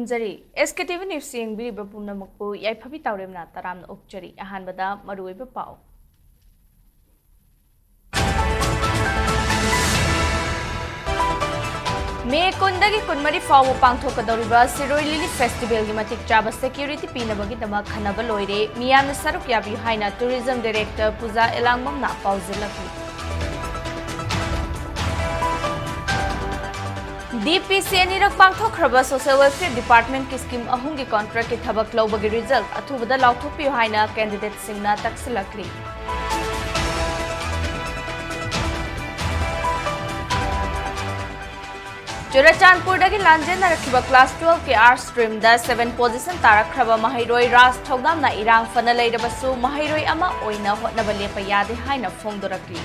खुलुमजरी SKTV news येंबिरिबा पुनमकपु याइफबि तावरेमना तरामना ओक्चरी अहानबदा मरुओइबा पाउ मे कुंदगी कुनमरी फाउ पांगथोकदौरिबा Sirohi lily festival की मतिक चाबा सिक्योरिटी पीनबगी दमा खनबा लोइरे मियामना सरुक याबि हाइना tourism director Puja एलांगमना पाउजिलकि DPC अनिरक पांगथोखरबा social welfare department की स्कीम अहुम की कॉन्ट्रैक्ट की थबक लौबगी रिजल्ट अथुबदा लाउथोपियो हाइना कैंडिडेट सिंगना तक्सिलकली चुराचांदपुरदगी लांजेना रखिबा क्लास 12 के आर्ट स्ट्रीम दा 7 पोजीशन तारखरबा महाइरोई राज थौदामना इरांग फना लेरबसु महाइरोई अमा ओइना होटनबा लेपा यादे हाइना फोंदोरकली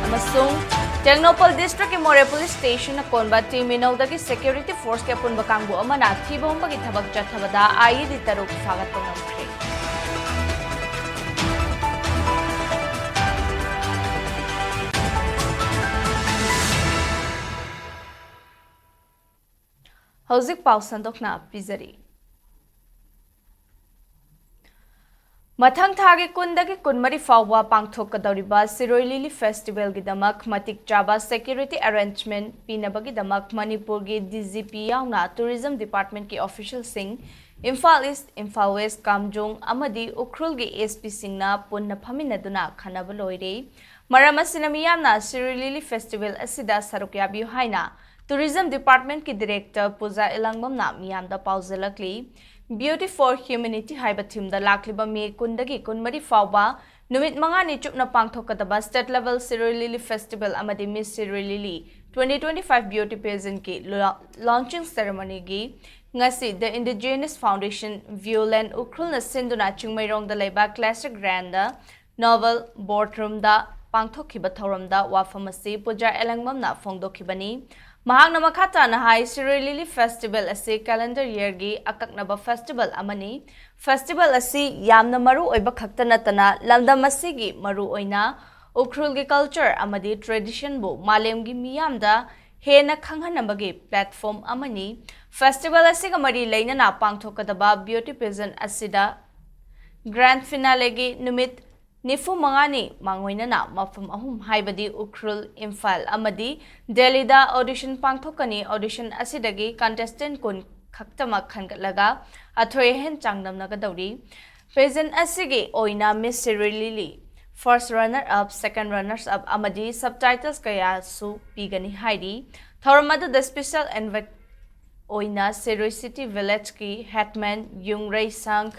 अमसुंग टेक्नोपल डिस्ट्रिक्ट के मोरे पुलिस स्टेशन कोनबा टीमिनौदगी सिक्योरिटी फोर्स के पुनबा कांगबु अमना थीबोंबगी थबक चथबदा आईडी तरुक फागत ngamkhre हौजिक पाउ संदोखना पिजरी मथंग थागे कुंदगी कुनमरी फाउवा पांगथोकदौरिबा सिरोई लिली फेस्टिवल की दमक मतिक चाबा सिक्योरिटी अरेंजमेंट पीनबगी दमक मणिपुर की DGP याउना टूरिज्म डिपार्टमेंट के official Singh Imphal east Imphal west Kamjong अमदी उखरुल की SP सिंगना पुन्न फमिनदुना खनब लोइरे मरम असिना मियामना सिरोई लिली फेस्टिवल असिदा सरुक याबियो हाइना टूरिज्म डिपार्टमेंट की डायरेक्टर पूजा एलांगमना मियामदा पाउजिलकली ब्यूटी फॉर ह्यूमैनिटी हाइबा थीम दा लाखलिबा मे कुंदगी कुनमरी फाउबा नुमित मंगानी चुपना पांगथोकदबा state level Shirui lily festival अमदी miss Shirui lily 2025 beauty pageant की लॉन्चिंग सेरेमनी की ngasi the indigenous foundation violent ukrul na sinduna chingmairong da leba classic grand da novel boardroom da pangthokhiba thoram da wafamasi puja elangmam na phongdokhibani mahakna makhata na hai Shirui Lily festival asi calendar year gi akaknaba festival amani festival asi yamna maru oiba khakta natana lamdam asi gi maru oina ukrul gi culture amadi tradition bu malem gi miyam da हेना खंगहनबगे platform अमनी festival असिगा मरी लेना पांगथोकदबा beauty pageant असिदा grand finale गी नुमित निफु मंगानी मांगोइनना मफम अहुम हाइबदी उखरुल इम्फाल अमदी दिल्लीदा ऑडिशन पांगथोकनी ऑडिशन असिदगी कंटेस्टेंट कुन खक्तमा खनगलगा अथोय हेन चांगदमनगदौरी पेजेंट असिगे ओइना miss Shirui lily First runner up, second runners up, amadi subtitles kaya su pigani haidi. Thoramadu the special invite oina Shirui City village ki headman Yungray Sang,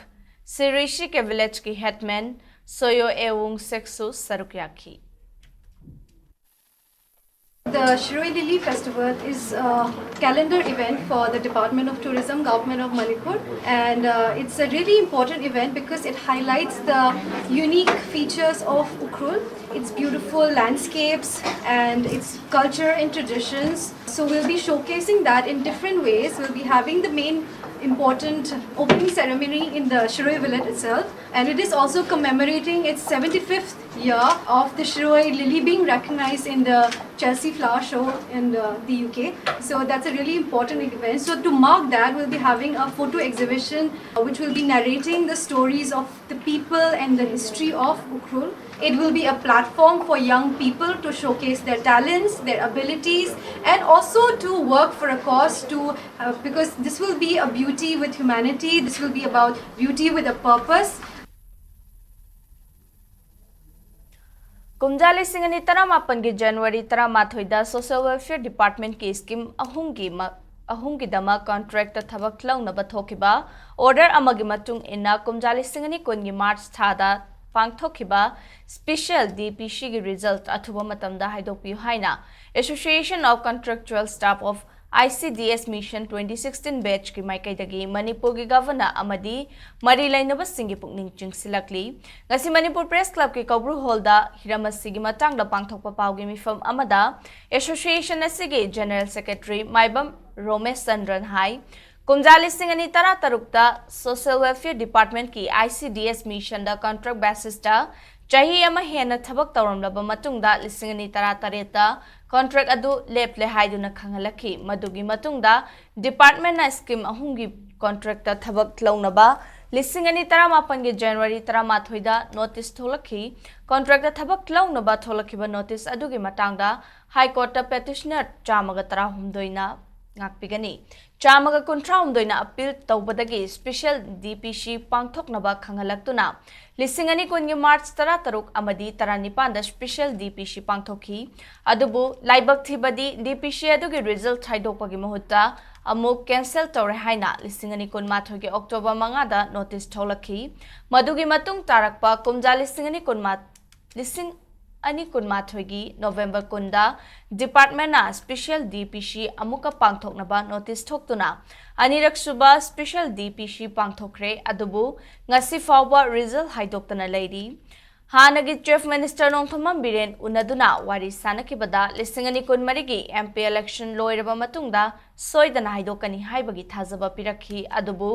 Shirui ke village ki headman Soyo Ewung Seksu Sarukyaki. The Shirui Lily Festival is a calendar event for the Department of Tourism, Government of Manipur, and it's a really important event because it highlights the unique features of Ukrul, its beautiful landscapes and its culture and traditions. So we'll be showcasing that in different ways. We'll be having the main important opening ceremony in the Shirui village itself, and it is also commemorating its 75th year of the Shirui lily being recognized in the Chelsea Flower Show in the UK. So that's a really important event. So to mark that, we'll be having a photo exhibition which will be narrating the stories of the people and the history of Ukrul. It will be a platform for young people to showcase their talents, their abilities, and also to work for a cause because this will be a beauty with humanity. This will be about beauty with a purpose. कुमजाली सिंगनी तरामापन की जनवरी तरामाथोइदा social welfare department की scheme अहुम की दमा contract थबक लौनबा थोखिबा order अमगी मतुंग इन्ना कुमजाली सिंगनी कुनगी मार्च थादा पांगथोखिबा स्पेशल DPC की रिजल्ट अथुबा मतमदा हाइदोपियो हाइना association of contractual staff of ICDS mission 2016 batch की माइकैदगी मणिपुर की गवर्नर अमदी मरी लैनब सिंगी पुकनिंग चिंगसिलकली ngasi मणिपुर प्रेस क्लब की कब्रु हॉलदा हिरमसिगी मतंगदा पांगथोकपा पाउगी मिफम अमदा एसोसिएशन असिगी जनरल सेक्रेटरी माइबम रोमेश चंद्रन हाई कुमजाली सिंगनी तरा तरुकता सोशल वेलफेयर डिपार्टमेंट की ICDS मिशन दा कॉन्ट्रैक्ट बेसिस दा चाही अमा हेना थबक तौरमलबा मतुंगदा लिसिंगनी तरा तरेता contract adu leple haiduna khangalakhi madugi matungda department na scheme ahumgi contract ta thabak launaba lisingani taramapan gi January 13 da notice tholakhi contract ta thabak launaba tholakhiba notice adugi matangda high court ta petitioner chamaga 13 ngakpigani chamaga 13 appeal tawbadagi special DPC pangthoknaba khangalaktuna lisingani kungi March 13 amadi 19 da special DPC pangthokhi adubu laibak thibadi DPC adugi result thaidokpagi mahutta amuk cancel tawre haina lisingani kun mathogi October 5 da notice tholakhi madugi matung tarakpa kumja lisingani kun mat lising ani kun mathogi November kunda department na special DPC amuka pangthoknaba notice thoktuna anirak suba special DPC pangthokre adubu ngasi fawba result haidoktana leidi hanagi chief minister nongthomam biren unaduna wari sanakibada lisingani kun marigi MP election loiraba matungda soidana haidokani haibagi thajaba pirakhi adubu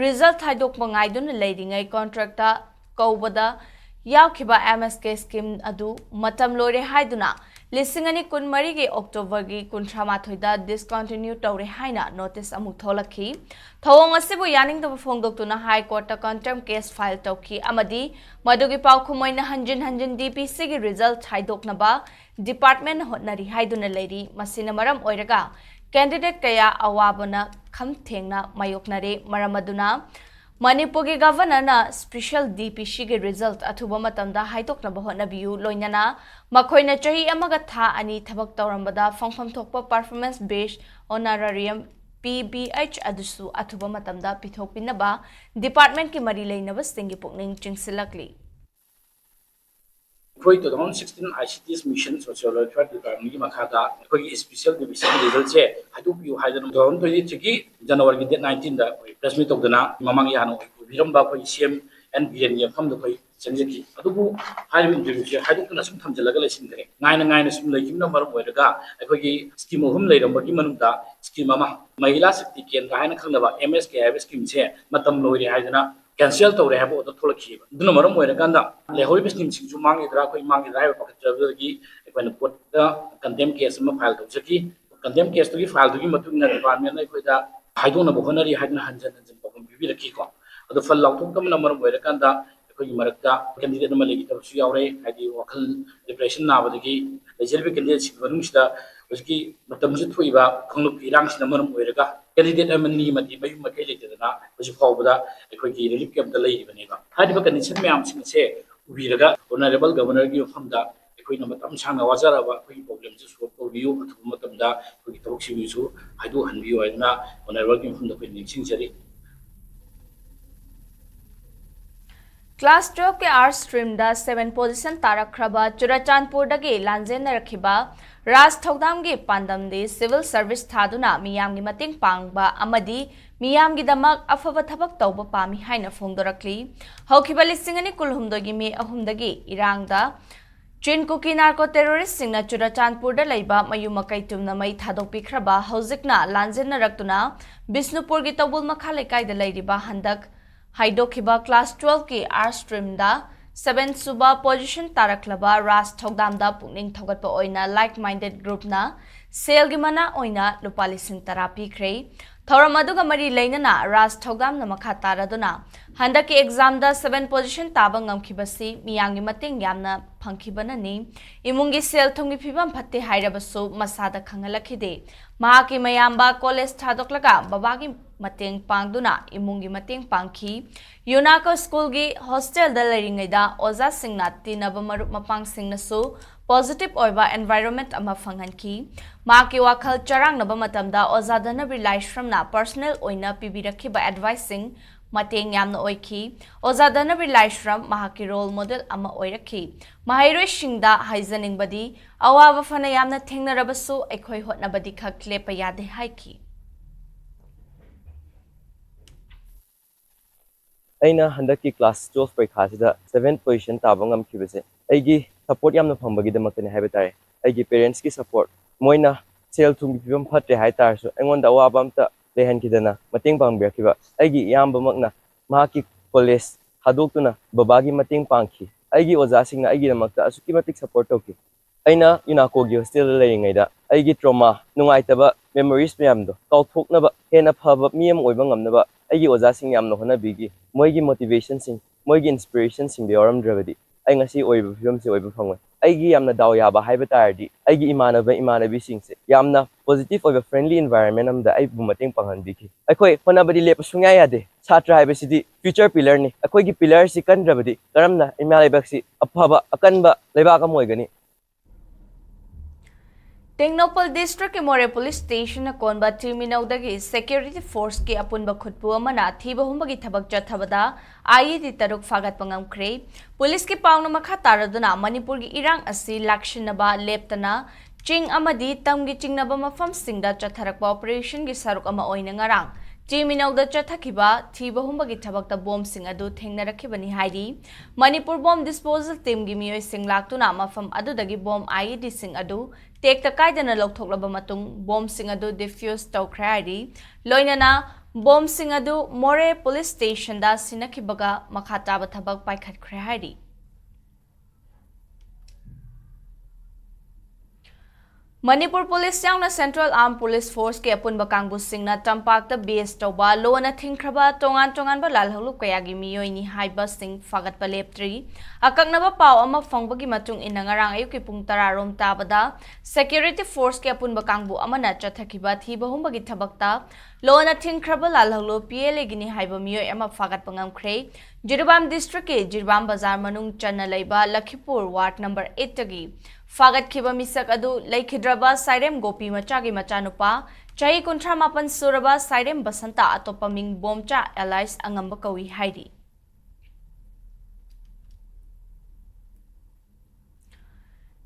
result haidokma ngaiduna leidingai contracta kaubada yaukhiba MSK scheme adu matam loire haiduna lisingani kun marigi October gi 13 da discontinue tawre haina notice amuk tholakhi thawong asibu yaning da phongdoktuna high court ta contempt case file tawki amadi madugi paukhumoina hanjin DPC gi result haidoknaba department hotnari haiduna leiri masina maram oiraga candidate kaya awabana khamthengna mayoknare maramaduna Manipur ki governor na special DPC ki result athuba matamda haitoknaba hotnabiu loinana makhoina chahi amaga tha ani thabak tawrambada phangpham thokpa performance based honorarium PBH adusu athuba matamda pithokpinaba department ki mari leinaba singi pukning chingsilakli 2016 ICT's mission social welfare department की मखादा कोई special division result से हाइदुपियो हाइदन 2023 जनवरी की date 19 दा press meet तौदना ममांग यानो बिरमबा कोई CM and BN यफम the कोई चंजकी अदुबु HYBE interview से हाइदुकना सुम थमजलगा लेसिनदरे गायना सुम लेकिमना मरम ओइरगा अखोगी स्कीम हम लेरमबगी मनुदा स्कीम अमा महिला शक्ति केंद्र हाइना खंगनबा MSK हाइब स्कीम से मतम लोइरे हाइदना cancel tawre habo to tholakhi duna maram oira kanda lehoi bisnim singju mangi dra koi mangi dra ba pakat jabgi ekwan court da condemn case ma file to saki condemn case to gi file to gi matung na department na koi da haidona bohonari haidna hanjan ba bibi rakhi ko adu fal law to kam na maram oira kanda koi marakta candidate ma legi tabsu yaure haidi wakal depression na badagi lejelbi candidate sing banung sida uski matam ju thuiba khongluk irang sina maram oira candidate amani mati bayu makai letedana usi fawbada ekoi relief camp da lei baneba hadiba condition me am sing se ubiraga honorable governor gi famda ekoi na matam sanga wajara ba koi problem ju solve ko biu athu matamda koi tabuk sibu su haidu hanbiu aina honorable gi famda koi ning jari Class 12 के arts stream दा 7 position तारखरबा Churachandpur दगे लांजेन रखिबा राज थौदाम गे पांदम दे civil service थादुना मियाम गी मतेंग पांगबा अमदी मियाम गी दमक अफब थबक तौबा पामी हाइना फोंदोरकली हौखिबा लिसिंगनी कुलहुमदोगी मे अहुमदगी इरांगदा चिन cookie narco terrorist सिंगना Churachandpur दा लैबा मयु मकै तुमना मै थादोपिखरबा हौजिकना लांजेन रक्तुना बिष्णुपुर गी तौबुल मखा लेकाय दा लैरिबा हंदक हाइडोखिबा क्लास 12 की आर्ट्स स्ट्रीम दा 7 सुबा पोजीशन तारखलबा राज थौदाम दा पुनिंग थौगतपा ओइना लाइक माइंडेड ग्रुप ना सेल गी मना ओइना लुपा लिसिंग तरा पिख्रे थौरम अदुगा मरी लैनना राज थौदाम ना मखा तारादुना हंदक की एग्जाम दा 7 पोजीशन ताबा ngамखिबसी मियांगी मतेंग यामना फंखिबननी इमुंगी सेल थुंगी फिबम फत्ते हाइरबसु मसादा खंगलखिदे महाकी मयाम्बा कॉलेज थादोकलगा बाबागी मतेंग पांगदुना इमुंगी मतेंग पांखी यूनाको स्कूल गी हॉस्टल दा लैरिंगैदा ओजा सिंगना तिनब मरुप मपांग सिंगनसु पॉजिटिव ओइबा एनवायरनमेंट अमा फंगनखी माकी वाखल चरांगनब मतमदा ओजादना बिलाइश्रमना पर्सनल ओइना पिबिरखिबा एडवाइसिंग मतेंग यामना ओइखी ओजादना बिलाइश्रम महाकी रोल मॉडल अमा ओइरखी महाइरोइसिंगदा हाइजनिंगबदी अवाबा फना यामना थेंगनरबसु एखोइ होटनबदी खक लेपा यादे हाइखी अना हंदक की क्लास 12 परीक्षा से 7 पोजीशन ताब ngamkhibase aigi support yamna phambagidamaktani haiba tare aigi parents ki support moina sel thum bibam phatre hai tar so engonda awabam ta lehan kidana mating pangbirkiba aigi yamba makna ma ki college hadoktuna babagi mating pangki aigi oja singna aigi namakta asuki matik support toki ꯑꯩꯅ ꯌꯨꯅꯥꯀꯣꯒꯤ ꯍꯣꯁꯇꯦꯜꯗ ꯂꯩꯔꯤꯉꯩꯗ ꯑꯩꯒꯤ trauma ꯅꯨꯡꯉꯥꯏꯇꯕ memories ꯃꯌꯥꯝꯗꯣ ꯀꯥꯎꯊꯣꯛꯅꯕ ꯍꯦꯟꯅ ꯐꯕ ꯃꯤ ꯑꯃ ꯑꯣꯏꯕ ꯉꯝꯅꯕ ꯑꯩꯒꯤ ꯑꯣꯖꯥꯁꯤꯡ ꯌꯥꯝꯅ ꯍꯣꯠꯅꯕꯤꯈꯤ ꯃꯣꯏꯒꯤ ꯃꯣꯇꯤꯚꯦꯁꯟꯁꯤꯡ ꯃꯣꯏꯒꯤ ꯏꯟꯁꯄꯤꯔꯦꯁꯟꯁꯤꯡꯗꯣ ꯌꯥꯎꯔꯝꯗ꯭ꯔꯕꯗꯤ ꯑꯩ ꯉꯁꯤ ꯑꯣꯏꯔꯤꯕ ꯐꯤꯕꯝꯁꯦ ꯑꯣꯏꯕ ꯐꯪꯉꯣꯏ ꯑꯩꯒꯤ ꯌꯥꯝꯅ ꯗꯥꯎ ꯌꯥꯕ ꯍꯥꯏꯕ ꯇꯥꯔꯗꯤ ꯑꯩꯒꯤ ꯏꯃꯥꯟꯅꯕꯤꯁꯤꯡꯁꯦ ꯌꯥꯝꯅ ꯄꯣꯖꯤꯇꯤꯚ ꯑꯣꯏꯕ ꯐ꯭ꯔꯦꯟꯂꯤ ꯏꯟꯚꯥꯏꯔꯟꯃꯦꯟ ꯑꯃꯗ ꯑꯩꯕꯨ ꯃꯇꯦꯡ ꯄꯥꯡꯍꯟꯕꯤꯈꯤ ꯑꯩꯈꯣꯏ ꯍꯣꯠꯅꯕꯗꯤ ꯂꯦꯞꯄ ꯁꯨꯡꯌꯥ ꯌꯥꯗꯦ ꯁꯥꯇ꯭ꯔ ꯍꯥꯏꯕꯁꯤꯗꯤ ꯐ꯭ꯌꯨꯆꯔ ꯄꯤꯂꯔꯅꯤ ꯑꯩꯈꯣꯏꯒꯤ ꯄꯤꯂꯔꯁꯤ ꯀꯟꯗ꯭ꯔꯕꯗꯤ ꯀꯔꯝꯅ ꯏꯃꯥ ꯂꯩꯕꯥꯛꯁꯤ ꯑꯐꯕ ꯑꯀꯟꯕ ꯂꯩꯕꯥꯛ ꯑꯃ ꯑꯣꯏꯒꯅꯤ ꯇꯦꯡꯅꯧꯄꯜ ꯗꯤꯁꯇ꯭ꯔꯤꯛꯀꯤ ꯃꯣꯔꯦ ꯄꯨꯂꯤꯁ ꯁ꯭ꯇꯦꯁꯟꯅ ꯀꯣꯟꯕ ꯇꯤꯃꯤꯅꯧꯗꯒꯤ ꯁꯦꯀ꯭ꯌꯨꯔꯤꯇꯤ ꯐꯣꯔꯁꯀꯤ ꯑꯄꯨꯟꯕ ꯈꯨꯠꯄꯨ ꯑꯃꯅ ꯊꯤꯕ ꯍꯨꯝꯕꯒꯤ ꯊꯕꯛ ꯆꯠꯊꯕꯗ IED 6 ꯐꯥꯒꯠꯄ ꯉꯝꯈ꯭ꯔꯦ ꯄꯨꯂꯤꯁꯀꯤ ꯄꯥꯎꯅ ꯃꯈꯥ ꯇꯥꯔꯗꯨꯅ ꯃꯅꯤꯄꯨꯔꯒꯤ ꯏꯔꯥꯡ ꯑꯁꯤ ꯂꯥꯛꯁꯤꯟꯅꯕ ꯂꯦꯞꯇꯅ ꯆꯤꯡ ꯑꯃꯗꯤ ꯇꯝꯒꯤ ꯆꯤꯡꯅꯕ ꯃꯐꯝꯁꯤꯡꯗ ꯆꯠꯊꯔꯛꯄ ꯑꯣꯄꯔꯦꯁꯟꯒꯤ ꯁꯔꯨꯛ ꯑꯃ ꯑꯣꯏꯅ ꯉꯔꯥꯡ ꯇꯤꯃꯤꯅꯧꯗ ꯆꯠꯊꯈꯤꯕ ꯊꯤꯕ ꯍꯨꯝꯕꯒꯤ ꯊꯕꯛꯇ ꯕꯣꯝꯁꯤꯡ ꯑꯗꯨ ꯊꯦꯡꯅꯔꯛꯈꯤꯕꯅꯤ ꯍꯥꯏꯔꯤ ꯃꯅꯤꯄꯨꯔ ꯕꯣꯝ ꯗꯤꯁꯄꯣꯖꯦꯜ ꯇꯤꯝꯒꯤ ꯃꯤꯑꯣꯏꯁꯤꯡ ꯂꯥꯛꯇꯨꯅ ꯃꯐꯝ ꯑꯗꯨꯗꯒꯤ ꯕꯣꯝ IEDꯁꯤꯡ ꯑꯗꯨ ꯇꯦꯛꯇ ꯀꯥꯏꯗꯅ ꯂꯧꯊꯣꯛꯂꯕ ꯃꯇꯨꯡ ꯕꯣꯝꯁꯤꯡ ꯑꯗꯨ ꯗꯤꯐ꯭ꯌꯨꯁ ꯇꯧꯈ꯭ꯔꯦ ꯍꯥꯏꯔꯤ ꯂꯣꯏꯅꯅ ꯕꯣꯝꯁꯤꯡ ꯑꯗꯨ ꯃꯣꯔꯦ ꯄꯨꯂꯤꯁ ꯁ꯭ꯇꯦꯁꯟꯗ ꯁꯤꯟꯅꯈꯤꯕꯒ ꯃꯈꯥ ꯇꯥꯕ ꯊꯕꯛ ꯄꯥꯏꯈꯠꯈ꯭ꯔꯦ ꯍꯥꯏꯔꯤ Manipur Police Yang na Central Armed Police Force ke apunba kangbusing na tampakta base tawba lo na thingkraba tongan ba lalhalup kayagi miyoi ni haiba sing fagat paleptri akaknaba paw ama fangbagi matung inangarang ayuki pung tararom tabada security force ke apunba kangbu amana chathakiba thiba humbagi thabakta lo na thingkraba lalhalup PLA gini haiba miyoi ama fagat pangamkre Jiribam district ke Jiribam bazar manung channa leiba Lakhipur ward number 8 tagi Fagat kiba misak adu Laikhidraba Sairem Gopi Machagi Machanupa Chahi Kuntra Mapan Suraba Sairem Basanta Atopaming Bomcha Allies Angamba Kawi Haidi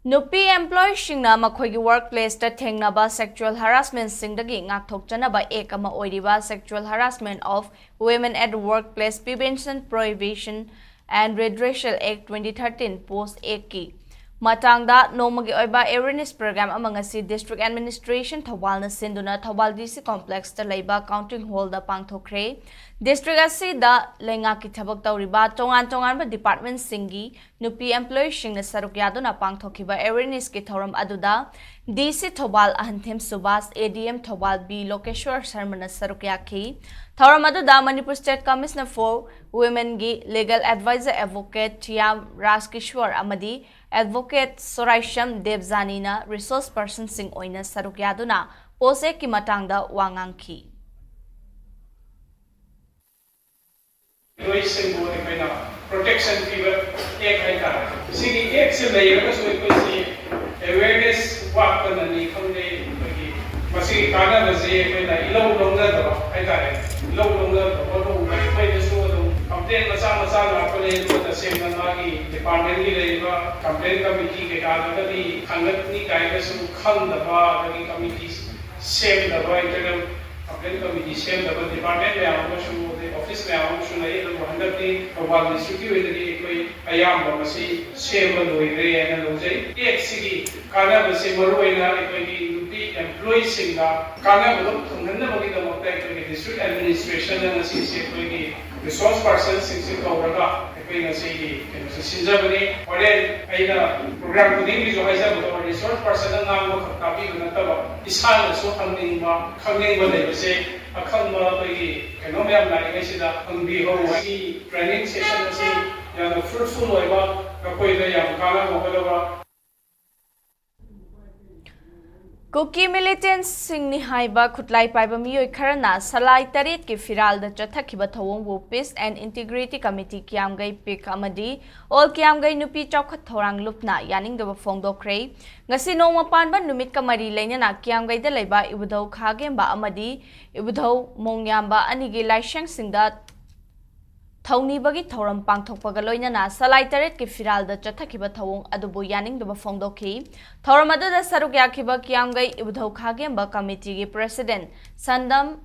Nupi employee shingna makhoigi workplace ta thengnaba sexual harassment singdagi ngakthokchanaba ek ama oiriba sexual harassment of women at workplace prevention prohibition and redressal act 2013 post 8 ki Matangda nomagi oiba awareness program amangasi district administration Thawal na sinduna Thawal DC complex ta leiba counting hall da pangthokre district asi da lenga ki thabak tawriba tongan ba department singi nupi employee singna saruk yaduna pangthokiba awareness ki thoram aduda DC Thawal Ahanthem Subas ADM Thawal B Lokeshwar Sharmana saruk yakhi thoram aduda Manipur State Commissioner for Women gi legal advisor advocate Tiam Raskishwar amadi Advocate Soraisham Devzanina resource person sing oina saruk yaduna pose ki matangda wangangki protection fever ek haita sigi ek se leiga so ko awareness work kanani khande ki masi kana base ko na ilo longna da haita ilo longna ko ko ko so complaint masa la ko le ko ta sem na gi department gi leiba complaint committee ke ka da di khangat ni kai ga su khang da ba gi committee sem da ba internal complaint committee sem da ba department le aw su office le aw su na ye lo handap ni Thawal district wi da koi ayam ba masi sem ba loi re na lo jai ek sigi kana ba se maroi na koi gi nupi employee sing da kana ba lo thangna ba gi da mo ta koi district administration na si se koi gi resource person sing sing kauraga koi na se gi se sinjabani ore aina program ko ding jo haisa ba resource person na ngam ko kapi na ta ba isana so khangning ba le se akhang ma koi gi keno me am lai si da angbi ho gi training session se ya no fruitful oi ba koi da yam kana mo ba ba Kuki militants singni haiba khutlai paiba miyoi kharana salai tarit ki firal da chathakiba thawongbu Peace and Integrity Committee kiamgai pik amadi all kiamgai nupi chawkhat thorang lupna yaning da phongdokre ngasi nongma panba numit kamari leinana kiamgai da leiba ibudhau khagemba amadi ibudhau mongyamba anigi laisang singda Thawni bagi thoram pangthokpaga loinana salai taret ki firal da chathakiba thawong adubu yaning da phongdokhi thoram adu da saruk yakhiba kiamgai ibudhau khagemba committee gi president Sandam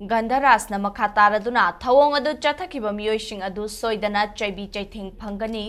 Gandharas na makataraduna thawong adu chathakiba miyoising adu soidana chaibi chaithing phangani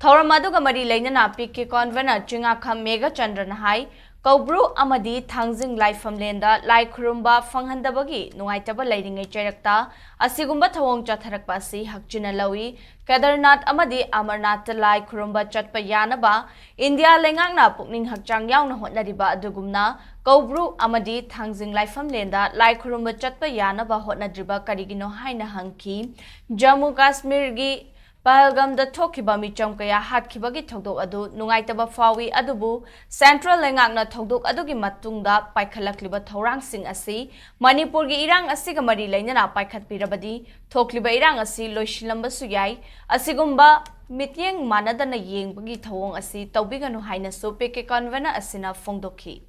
thoram adu ga mari leinana PK convener Chingakham Mega Chandran hai Kaubru amadi Thangjing Laifamlenda Lai Khurumba Fanghandabagi Nuaitaba Ladingai Cherakta Asigumba Thawong Chatharakpa si Hakchina Lawi Kedarnath amadi Amarnath Lai Khurumba Chatpa Yanaba India Lengangna Pukning Hakchang Yauna Hotnadiba Adugumna Kaubru amadi Thangjing Laifamlenda Lai Khurumba Chatpa Yanaba Hotnadriba Karigino Haina Hanki Jammu Kashmir gi Pahalgam da Thokiba Micham Kaya Hatkibagi Togdok Adu Nungaitaba Fawi Adubu Central Lengakna Togdok Adugi Matungda Paikhalakliba Thorang Sing Asi Manipur gi Irang Asigamari Lainana Paikat Pirabadi Thokliba Irang Asi Loishilamba Suyai Asigumba Mityeng Manadana Yeng Bagi Thawong Asi Taubiganu Haina So Peke Convena Asina Fongdoki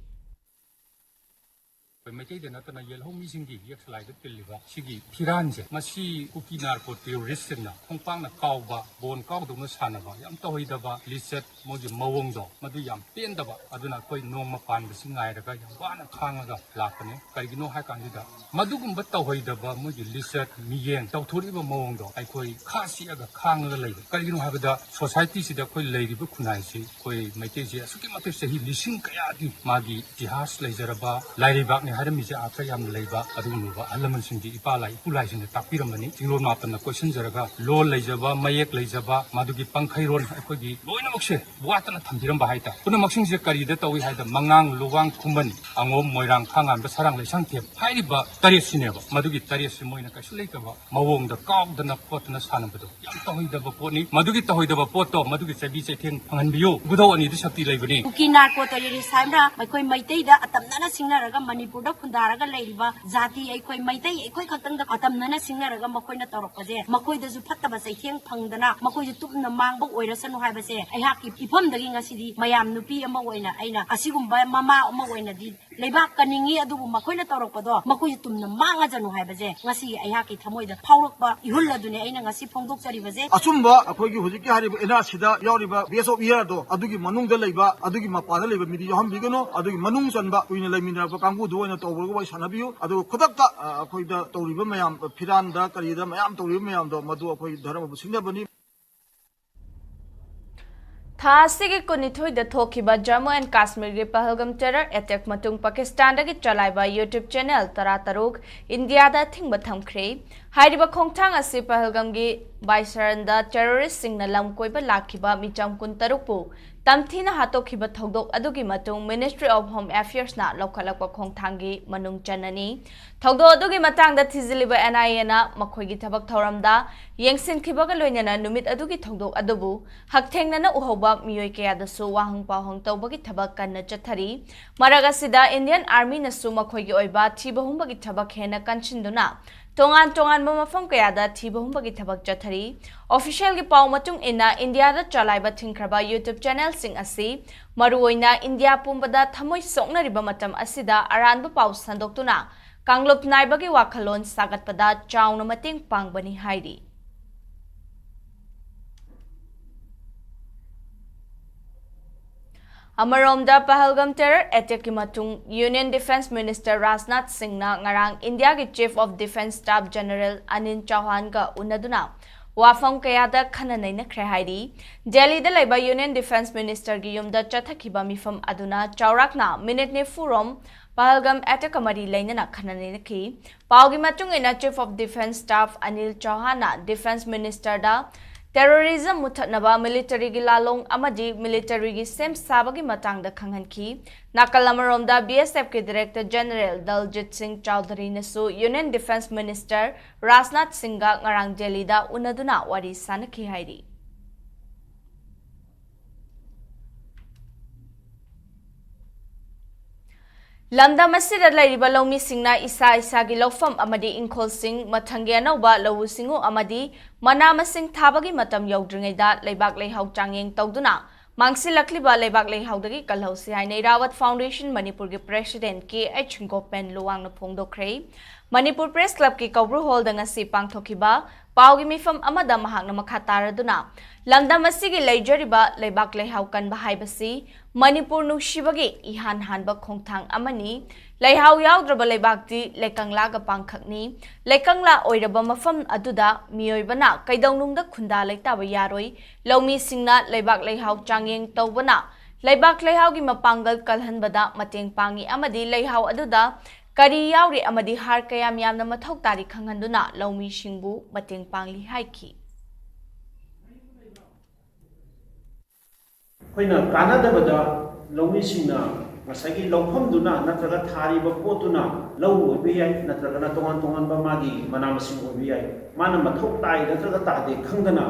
Maitai da natana yel homi singi yak slai da piliba sigi piranje masi kuki narco terrorist na khongpang na kawba bon kaw dum sana ba yam to hoida ba liset moji mawong do madu yam pen da ba aduna koi nong ma pan ba singai da ga yam ba na khanga ga lakane kai gino ha kan da madu gum ba to hoida ba moji liset miyeng taw thori ba mawong do ai koi khasi aga khanga ga lei kai gino ha ba da society si da koi lei ri ba khunai si koi maitai si asuki mate sahi lising kaya di magi jihas leijaraba lai ba Haramisa after Yam Labor, Adunuva, Alamansingi, Ipala, Pulizing the Tapiramani, Tinglonap and the question Zaraga, Lo Lajaba, Mayak Lajaba, Madugi Pankairon, Akodi, Loinamoxe, Watan Tampiram Bahita. Punamoxing Zakari that we had the Mangang, Luang, Kuman, Angom, Moirang, Kangan, the Sarang Sanke, Haiba, Tarisineva, Madugi Tarisimoina Kasulekava, Mawong, the cow, the Napotana Sanabado, Yamtohi the Vaponi, Madugi Tohi the Vapoto, Madugi Sabi, and Bio, without any disability. Ukina Kotori Sandra, my coin Maiteda, Atamana Singaraga, Manipur. Kundaraga Laiba, Zati, Equi Maite, Equicatan the Atamana Singaraga, Makoina Toropaze, Makoi the Zupataba, Sayang Pangdana, Makoi took the Mango, or the Son of Habase, I have Ipom the Ginga City, Mayam Nupi, Amawena, Aina, Asigum by Mama, Omawena did, Leba Kaningi, Adu, Makoina Toropado, Makoi to the Mangazan Habase, Nasi, Ayaki Tamoy, the Paulpa, Yula Dune, Nasi Pongok Sarivase, Asumba, Akogi Huziki, Enasida, Yoriba, Beso Yado, Adugi Manung the Leba, Adugi Mapala, Midi Hambigano, Adugi Manung Sanba, Win Lamina Kangu, Over Sanabu, Adu Kodaka, Koida Toribayam, Piranda, Karida, Mayam Toribayam, Madu, Dharam Sinabani. Thasigi Kunithoi the Thokiba Jammu and Kashmir gi Pahalgam terror attack matung Pakistan dagi chalaiba YouTube channel Tarataruk India da thingba thamkhre Hairiba Khongthang asi Pahalgam gi Baisaranda terrorist singna lam koiba lakhiba micham kun tarukpu Tamthina hatokhiba thodok adugi matung Ministry of Home Affairs na lokhalakpa khongthangi manung chanani thodok adugi matangda thiziliba NIA na makhoigi thabak thoramda yengsinkhibaga loinana numit adugi thodok adubu hakthengna na uhoba miyoi kaya dasu wahang pahang tawbagi thabak kanna chathari maragasida Indian Army na su makhoigi oiba thibahumbagi thabak hena kanchinduna Tongan mafam kaya da thibahumbagi thabak chathari official gi paw matung ina India da chalaiba thingkraba YouTube channel sing asi maruoina India pumbada thamoi soknariba matam asida aranba paw sandoktuna kanglop naibagi wakhalon sagatpada chauna mating pangbani hairi Amaromda Pahalgam terror attack matung Union Defence Minister Rajnath Singh na ngarang India ki Chief of Defence Staff General Anil Chauhan ga unaduna wafam kaya da khananai na khre hairi Delhi da laiba Union Defence Minister gi yumda chathakiba mifam aduna chaurakna minute ne furom Pahalgam attack amari lainana khananai na ki paugi matung ina Chief of Defence Staff Anil Chauhan na Defence Minister da Terrorism muthatnaba military gi lalong amadi military gi sem sabagi matang da khanghanki nakalamarom da BSF ke Director General Daljit Singh Chowdhury nasu Union Defence Minister Rajnath Singh ga ngarang Delhi da unaduna wari sanaki hairi Lamda masida lairiba lawmi singna isa gi lawfam amadi inkhol sing mathangi anauba lawu singu amadi manama sing thabagi matam yaudringai da leibak leihau changyeng tawduna mangsi lakliba leibak leihau dagi kalhau si hainai Rawat Foundation Manipur gi President KH Gopen luwang na phongdokhrei Manipur Press Club ki Kawru Hall da ngasi pangthokiba paugi mifam amada mahak na makataraduna lamdam asigi leijariba leibak leihau kanba haibasi Manipur nungsibagi ihan hanba khongthang amani leihau yaudraba leibakti lekangla ga pangkhakni lekangla oiraba mafam aduda miyoibana kaidawnungda khunda leitaba yaroi lawmi singna leibak leihau changyeng tawbana Laibak Leihaugi mapangal kalhanbada mateng pangi amadi leihau aduda kari yauri amadi har kayam yamna mathok tari khanghanduna laumi shingbu mateng pangli haiki. Hoina kanadabada laumi singna masagi laufamduna natraga thariba potuna lau oibiyai natraga na tongan ba magi manamasing oibiyai mana mathok tai natraga tade khangdana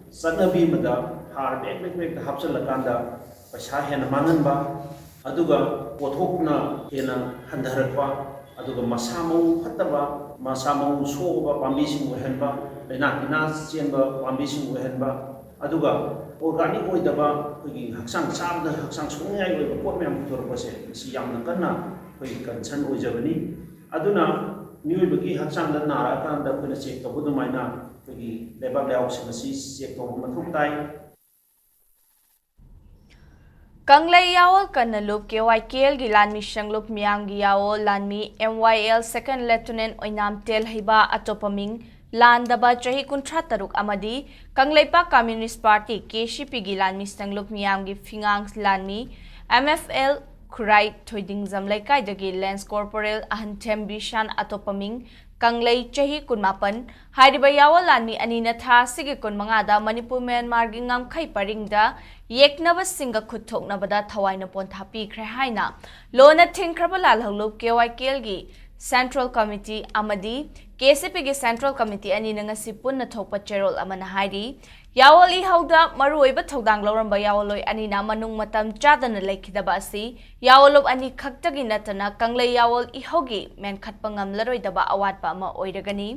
sanabi mada har bek hapsalakanda paisa hena mananba aduga pothokna hena handharakwa aduga masamau phattaba masamau soba pambi sing ohenba lena ina chenba pambi sing ohenba aduga organic oidaba kogi haksang sabda haksang sungai oiba pot mem putorpase si yamna kanna kogi concern oijabani aduna miyoibagi haksang da nara kanda kona check tobudu maina kogi lebak law sinasi check tobu mathok tai Kanglai Yawol Kanalup KYKL Gilanmi Shanglup Miyangi Yawol Lanmi MYL Second Lieutenant Oinam Tel Hiba Atopaming Landaba Chahi Kuntra Taruk Amadi Kanglaipa Communist Party KCP Gilanmi Shanglup Miyangi Fingang Lanmi MFL Kurai Thoiding Zamlaikai Dagi Lance Corporal Ahantem Bishan Atopaming Kanglai Chahi Kunmapan Hariba Yawol Lanmi Anina Tha Sige Kunmangada Manipur Myanmar Gingam Kai Paringda Yeknaba Singa Kutok Nabada Tawaina Ponthapi Krehaina Lona Tinkrabala Halup KYKL gi Central Committee Amadi KCP gi Central Committee ani nangasi punna thokpa cherol amana hairi Yawoli hauda maruiba thodang loramba yawoloi ani na manung matam chadana laikhidaba asi yawolop ani khaktagi natana kanglai yawol ihogi men khatpa ngamlaroi daba awatpa ama oiragani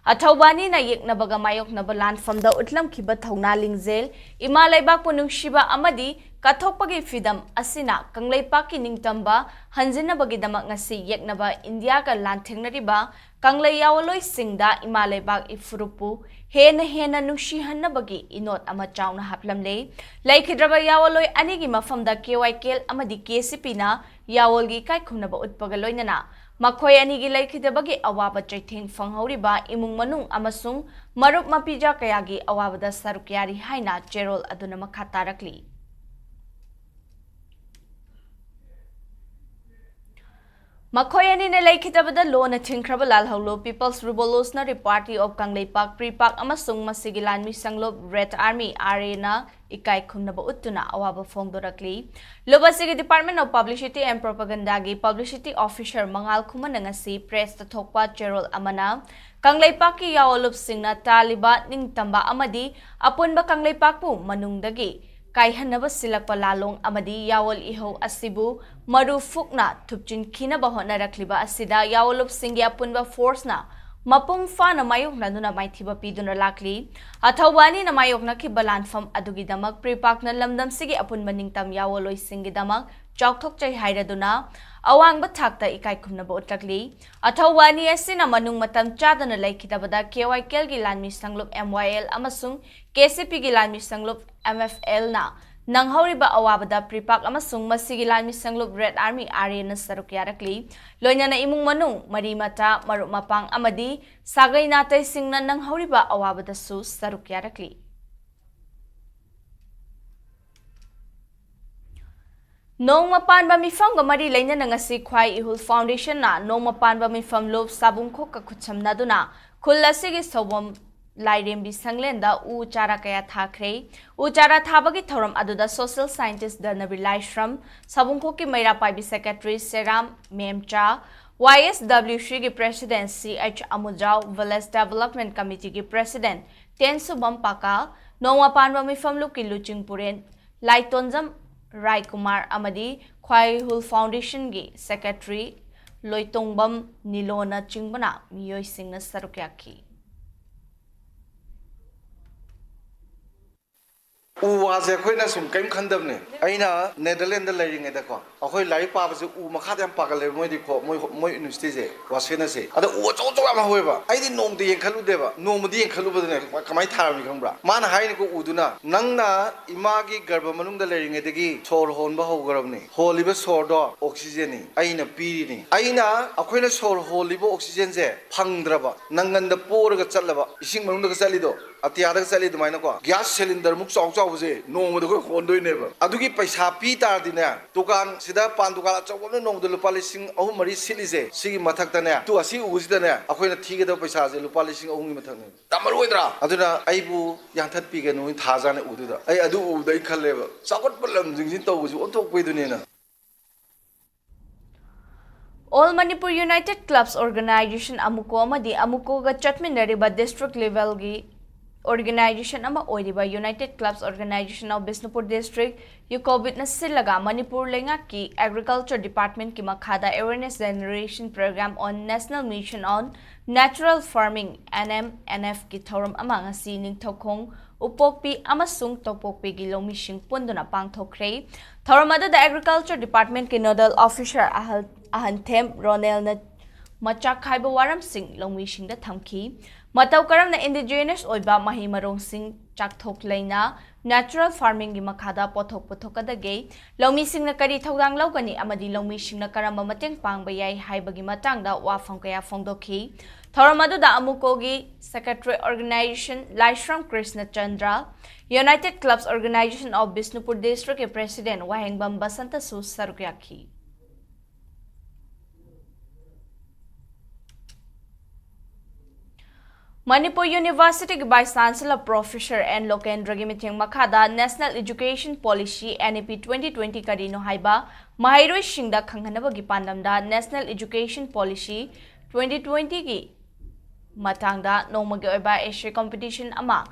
athawbani na yeknabaga mayok nabalan famda utlam khiba thongna lingzel imalaiba punung shiba amadi kathokpagi fidam asina kanglai paki ningtamba hanjinabagi damak ngasi yeknaba India ka lanthengnariba kanglai yawoloi singda imalaiba ifurupu hena nungsihanabagi inot ama chauna haplamle laikhidraba yawoloi anigi mafamda KYKL amadi KCP na yawolgi kai khumnaba utpaga loinana makhoi anigi laikhidabagi awaba chaitheng fanghoriba imung manung amasung marup mapija kayagi awabada sarukyari haina cherol aduna makha tarakli Makoyani ne laikhitabada lona thingkraba lalhaulo People's Revolutionary Party of Kanglaipak Pripak amasung masigilan mi sanglop Red Army Arena ikai khumnaba uttuna awaba phongdorakli lobasigi Department of Publicity and Propaganda gi Publicity Officer Mangal Khumana ngasi press ta thokpa cherol amana Kanglaipak ki yawolup singna taliba ningtamba amadi apunba Kanglaipak manungdagi Kaihanaba silakpa lalong amadi yawol iho asibu maru fukna thupchin khinaba honarakliba asida yawolup singya punba force na mapung fa na mayok na nuna maithiba piduna lakli athawani na mayok na ki balanfam adugi damak pripak na lamdam sige apun maningtam yawoloi singi damak chokthok chai hairaduna awang ba thakta ikai khumnaba utlakli athawani asina manung matam chadana laikhitabada KYKL gi lanmi sanglup MYL amasung KCP gi lanmi sanglup MFL na nanghoriba awabada pripak amasung masigi lanmi sanglup Red Army Arena sarukyarakli loina na imung manung marimata marup mapang amadi sagai natay singna nanghoriba awabada su sarukyarakli Nong mapanba mifam gamari laina nangasi khwai ihul foundation na nong mapanba mifam lob sabungkho ka khucham naduna khulasigi sobom lairembi sanglenda u chara kaya thakre u chara thabagi thoram aduda social scientist Danabi Laishram sabungkho ki maira paibi secretary Seram Memcha YSWC ki president CH Amujao Village Development Committee ki president Tensubam Paka nong mapanba mifam lob ki Luchingpuren Laitonjam Rai Kumar Amadi Khwai Hul Foundation gi Secretary Loitongbam Nilona Chingbana Miyoi Singna Sarukyaki Uwaze khoina sum kaim khandamne aina Netherlands lairing edako akhoi lai pa ba u makha yam pagale moi di kho moi university je wasena se ada u cho cho ma hoeba aidi nong de khalu deba nong di khalu badane kamai tharami khambra man haini ko uduna nangna imagi garba manung da lairing edagi sor hon ba hogarabni holiba sor do oxygen ni aina piri ni aina akhoina sor holiba oxygen je phangdraba nangan da por ga chalaba ising manung da chali do atiya da chali do maina ko gas cylinder muk chok yaubse nong do ko hondoi neba adugi paisa pi tar dine dukan sida pan dukan achawne nong do lupa lising ahum mari silise sigi mathak tane tu asi uji tane akoina thige do paisa je lupa lising ahum gi mathak ne tamal oidra aduna aibu yangthat pi ge no thajane ududa ai adu udai khalleba sakot palam jingsin tawju onthok poidune na All Manipur United Clubs Organization Amuko amadi Amuko ga chatminariba district level gi organization ama oiriba United Clubs Organization of Bisnupur District UCOVID na silaga Manipur lenga ki Agriculture Department ki makhada awareness generation program on National Mission on Natural Farming NMNF ki thorum ama ngasi ningthokong upokpi amasung topokpi gi lomising punduna pangthokre thorum adu the Agriculture Department ki nodal officer Ahanthem Ronel na machak khaiba waram sing lomising da thamki matau karam na indigenous oiba mahi marong sing chakthok leina natural farming gi makhada pothok pothokadage lomi sing na kari thodang lawgani amadi lomi sing na karamba mateng pangba yai haibagi matangda wafam kaya phongdokhi thoramadu da amukogi secretary organization Laishram Krishna Chandra United Clubs Organization of Bisnupur District President Wahengbam Basanta Su Sarukyakhi Manipur University Vice Chancellor Professor N. Lokendra Gimiting Makhada National Education Policy NEP 2020 Karino Haiba Mahairoi Shingda Khanghanabagi Pandamda National Education Policy 2020 gi Matangda Nomagi Oiba Asia Competition Ama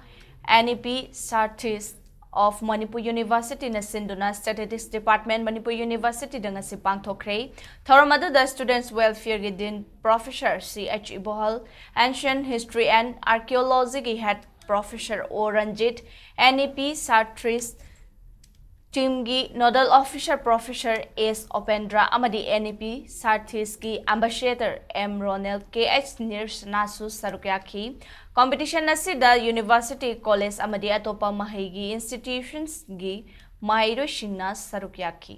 NEP Sartis of Manipur University na Sinduna Statistics Department Manipur University dengan si pangthokre thoramadu the Students Welfare Gidin Professor C.H. Imphal Ancient History and Archaeology gi Head Professor O. Ranjit NEP Sartris Team gi Nodal Officer Professor S. Opendra amadi NEP Sartis gi Ambassador M. Ronel K.H. Nirs Nasu Sarukyakhi Competition asida University College amadi atopa mahigi institutions gi mairo shingna sarukyakhi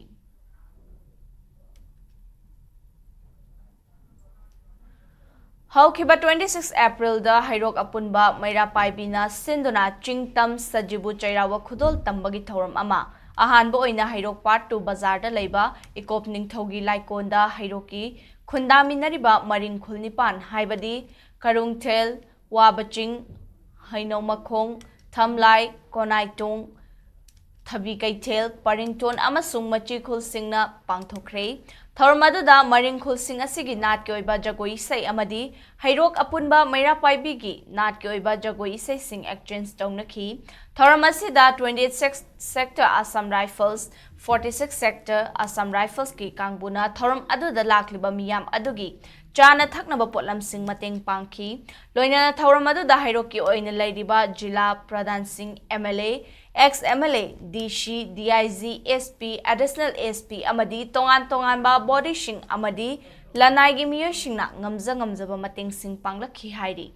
Haukiba 26 April da Hairok Apunba Maira Paibina Sinduna Chingtam Sajibu Chairawa Khudol Tambagi Thoram Ama Ahanbo oina Hairok Part 2 Bazar da leiba Ikop Ningthogi Laikonda Hairoki Khundaminariba Maring Khulnipan Haibadi Karungthel Wabaching Haino Makong Thamlai Konaitong Thabi Kaitel Parington Amasung Machikul Singna Pangthokre Thoramadu da Maringkhul Sing asigi nat ki oiba jagoi sai amadi Hairok Apunba Maira Paibigi nat ki oiba jagoi sai sing exchange tawnakhi Thoramasi da 28 sector Assam Rifles 46 sector Assam Rifles ki kangbuna thoram adu da lakliba miyam adugi Chana thaknaba potlam sing mateng pangki loina thoramadu da Hairoki oina lairiba Jila Pradhan Singh MLA ex-MLA, DC, DIG, SP, Additional SP, amadi tongan ba body shing amadi lanai gi miyo shing na ngamza ba mating sing panglakhi hairi.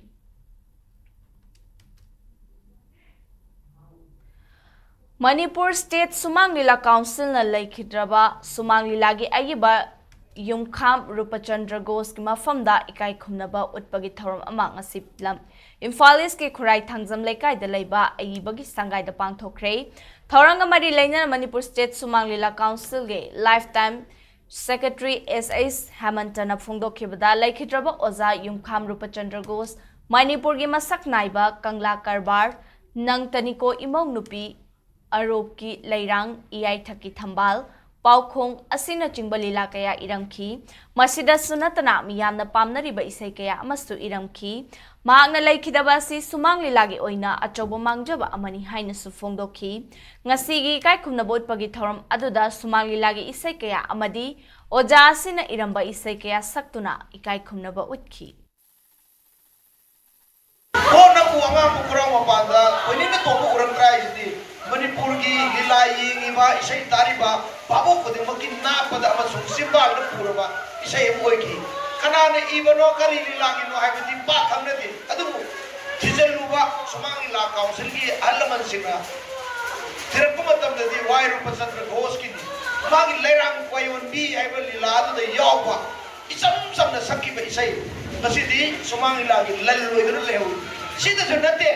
Manipur State Sumang Lila Council na laikhidraba Sumang Lila gi ayiba Yumkham Rupachandra Ghosh ki mafamda ikai khumnaba utpagi thoram ama ngasi lam Imphal ki khurai thangjam lekai da leiba ayibagi sangai da pangthokre thoranga mari leina Manipur State Sumang Lila Council ge lifetime secretary SS Hamantana phongdokhibada laikhidraba oza Yumkham Rupachandra Ghosh Manipur gi masak naiba Kangla Karbar nangtaniko imong nupi arop ki leirang iai thaki thambal Paukhong asina chingbalila kaya iramki masida sunatana miyamna pamnariba isai kaya amastu iramki maagna laikhidaba si Sumang Lilagi oina achobo mangjaba amani haina su phongdokhi ngasigi kai khumnabot pagi thoram aduda Sumang Lilagi isai kaya amadi oja asina iramba isai kaya saktuna ikai khumnaba utkhi Kona ku anga ku kurang mapanda oni na to ku kurang try di Manipur gi Lilai iba isai tariba Babu ko din magina pada amasung simbal na pura ba isay mo ki kanana iba no kari lilangin no ay bitin pa tham na din adu jijalu ba Sumang Lila Council gi alaman sina tirap ko matam na di wai Rupachandra Ghosh ki magi lairang kwayon bi ay ba lila adu da yaw ba isam sam na sakki ba isay kasi di Sumang Lila gi lalloy no lew sida sunate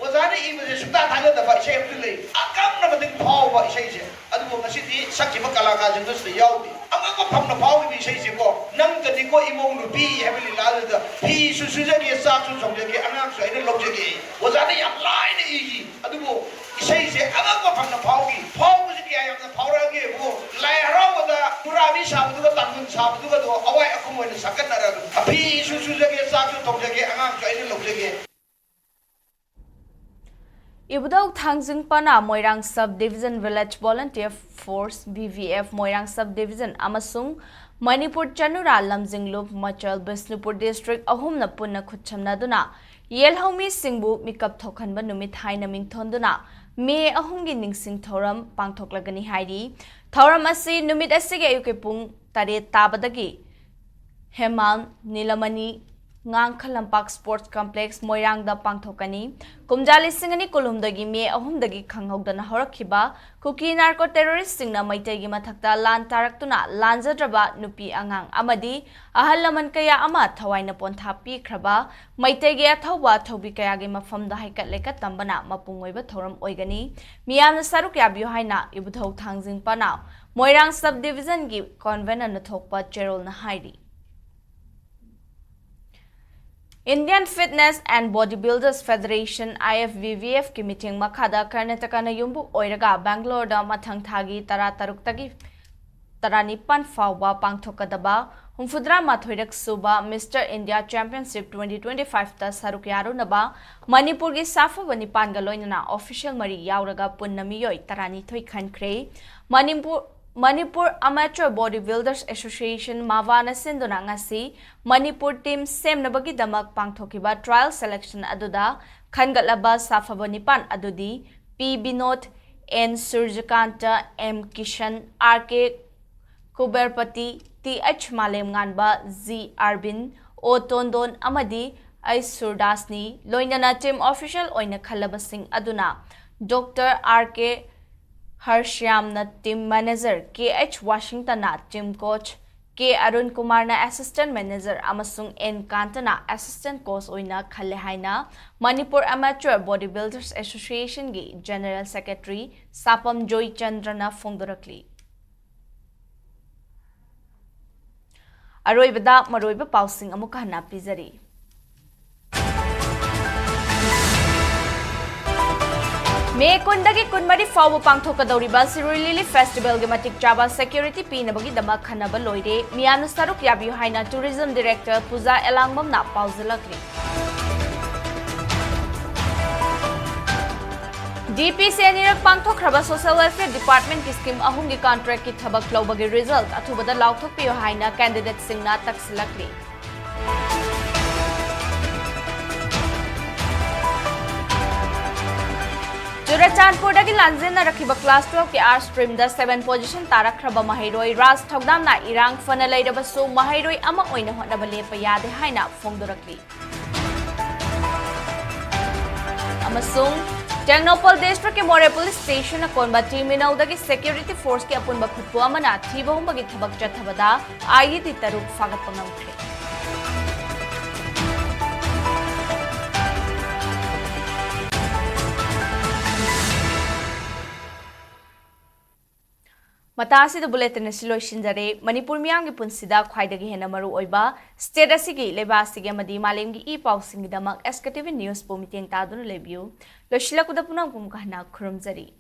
오자는 이분이 숙다 다녔다 봐 이제 없을래 아까나 받은 파워 이제 아주 뭐시디 삭기만 갈라가지고 그 야우디 아까 밤나 파워 이제 뭐 남들이 거 이몽 루비 해블리 라르다 비 수수적이 싹수 정적이 안악수 이런 럭적이 오자는 양라인 이지 아주 뭐 이제 아까 밤나 파워지 기야야 파워라게 뭐 라이하라보다 구라비 샤브두가 당근 샤브두가 도 아와이 아코모는 사건나라 비 수수적이 싹수 정적이 안악수 이런 럭적이 Ibudok Thangjing Pana Moirang Subdivision Village Volunteer Force BVF Moirang Subdivision Amasung Manipur Chanura Lamjinglup Machal Bisnupur District Ahumna Punna Khuchamnaduna Yelhomi Singbu Mikap Thokhanba Numit Haina Mingthonduna Me Ahumgi Ningsing Thoram Pangthoklagani Haidi Thoram Asi Numit Asige Yukepung Tare Tabadagi Hemal Nilamani Ngang Khalampak Sports Complex Moirang da Pangthokani Kumjali Singani Kolumdagi Me Ahumdagi Khanghogdana Horakhiba Kuki Narco Terrorist Singna Maitegi Mathakta Lan Taraktuna Lanjadraba Nupi Angang Amadi Ahalaman Kaya Ama Thawaina Pontha Pikraba Maitegi Athawa Thobi Kayagi Mafamda Haikat Lekat Tambana Mapungoiba Thoram Oigani Miyamna Saruk Yabyu Haina Ibuthok Thangjing Pana Moirang Subdivision gi Convener Nathokpa Cherol na Haidi Indian Fitness and Bodybuilders Federation IFBVF ki meeting makhada Karnataka na yumbu oiraga Bangalore da mathang thagi tararuktagi taranipan fawwa pangthokadaba humfudra mathoirak suba Mr India Championship 2025 ta saruk yaru naba Manipur gi safa banipan ga loinana official mari yauraga punnami yoi tarani thoi khankhre Manipur Amateur Bodybuilders Association Mavana Sinduna ngasi Manipur team semnabagi damak pangthokiba trial selection aduda khangatlaba safaba nipan adudi P Binod N Surjakanta M Kishan RK Kuberpati TH Malem nganba Z Arbin O Tondon amadi I Surdasni loinana team official oina khalabasing aduna Dr RK Harshyam na team manager KH Washington na team coach K Arun Kumar na assistant manager amasung N Kanta na assistant coach oina khale haina Manipur Amateur Bodybuilders Association gi General Secretary Sapam Joy Chandra na phongdorakli Aroibada maroiba pausing amuka hana pizari May Kundagi Kunmari Fawu Pangthokadoriba Shirui Lily Festival ge matik chaba security pinabagi damak khanaba loire Miyamna Saruk Yabiyu haina Tourism Director Puja Elangmam na pauzalakli DPC Anirak Pangthokraba Social Welfare Department ki scheme ahum gi contract ki thabak lobagi result athubada lauthokpiyo haina candidate singna taksilakli Churachandpur dagi lanjena rakhiba class 12 ke art stream da 7 position tarakhraba mahairoi Raj Thogdam na irang fana leiraba su mahairoi ama oina honaba lepa yade haina phongdorakli amasung Technopol district ke More police station na konba terminal dagi security force ke apunba khutpu amana thiba humbagi thabak chathabada IED taruk fagat pangamkhre Matasi the bulletin Siloishinjare, Manipur Miang Punsida, Kwaidagi Henamaru Oiba, State Asigi, Lebasigi Madi Malingi E Pausing Damak, Sktv'S News Pomiting Tadun Lebu, Loshila Kudapuna Pumkana Kurumzari.